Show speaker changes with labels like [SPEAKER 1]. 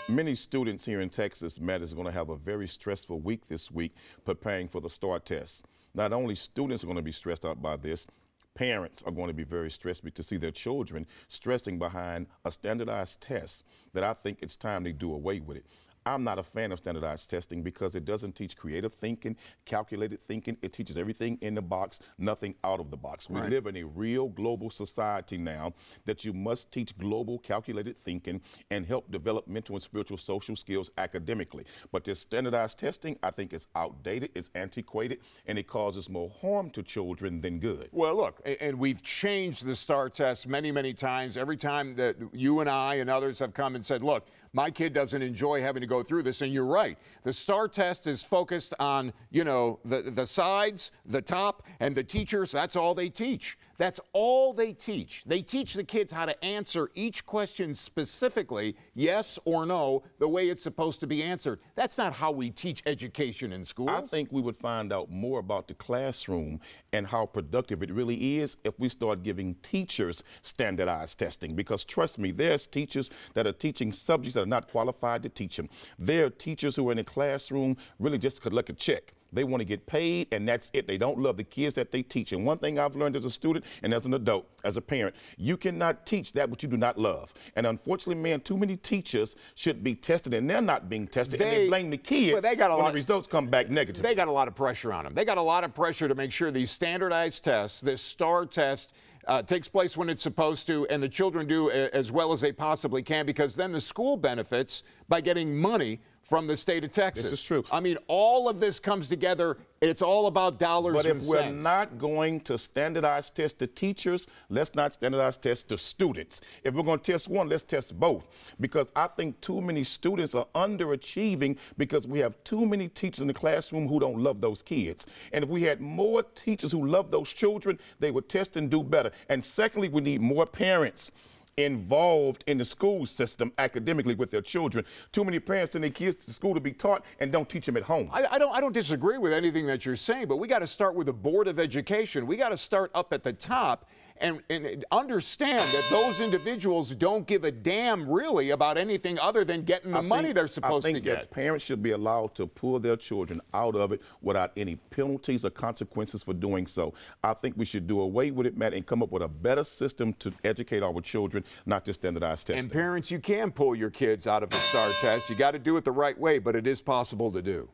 [SPEAKER 1] Many students here in Texas, Matt, is going to have a very stressful week this week preparing for the STAAR test. Not only students are going to be stressed out by this, parents are going to be very stressed to see their children stressing behind a standardized test that I think it's time they do away with it. I'm not a fan of standardized testing because it doesn't teach creative thinking, calculated thinking. It teaches everything in the box, nothing out of the box. We live in a real global society now that you must teach global calculated thinking and help develop mental and spiritual social skills academically. But this standardized testing, I think, is outdated, it's antiquated, and it causes more harm to children than good.
[SPEAKER 2] Well, look, and we've changed the STAAR test many, many times. Every time that you and I and others have come and said, look, my kid doesn't enjoy having to go through this, and you're right. The STAAR test is focused on, you know, the sides, the top, and the teachers, that's all they teach. That's all they teach. They teach the kids how to answer each question specifically, yes or no, the way it's supposed to be answered. That's not how we teach education in schools.
[SPEAKER 1] I think we would find out more about the classroom and how productive it really is if we start giving teachers standardized testing. Because trust me, there's teachers that are teaching subjects that are not qualified to teach them. There are teachers who are in the classroom really just collect a check. They want to get paid, and that's it. They don't love the kids that they teach. And one thing I've learned as a student and as an adult, as a parent, you cannot teach that which you do not love. And unfortunately, man, too many teachers should be tested, and they're not being tested, and they blame the kids when the results come back negative.
[SPEAKER 2] They got a lot of pressure on them. They got a lot of pressure to make sure these standardized tests, this STAAR test, takes place when it's supposed to, and the children do as well as they possibly can, because then the school benefits by getting money from the state of Texas.
[SPEAKER 1] This is true.
[SPEAKER 2] I mean, all of this comes together. It's all about dollars and cents.
[SPEAKER 1] But if we're not going to standardize tests to teachers, let's not standardize tests to students. If we're going to test one, let's test both. Because I think too many students are underachieving because we have too many teachers in the classroom who don't love those kids. And if we had more teachers who love those children, they would test and do better. And secondly, we need more parents involved in the school system academically with their children. Too many parents send their kids to school to be taught and don't teach them at home.
[SPEAKER 2] I don't disagree with anything that you're saying, but we got to start with the Board of Education. We got to start up at the top and understand that those individuals don't give a damn really about anything other than getting the money they're supposed to get.
[SPEAKER 1] I think that parents should be allowed to pull their children out of it without any penalties or consequences for doing so. I think we should do away with it, Matt, and come up with a better system to educate our children, not just standardized testing.
[SPEAKER 2] And parents, you can pull your kids out of the STAAR test. You got to do it the right way, but it is possible to do.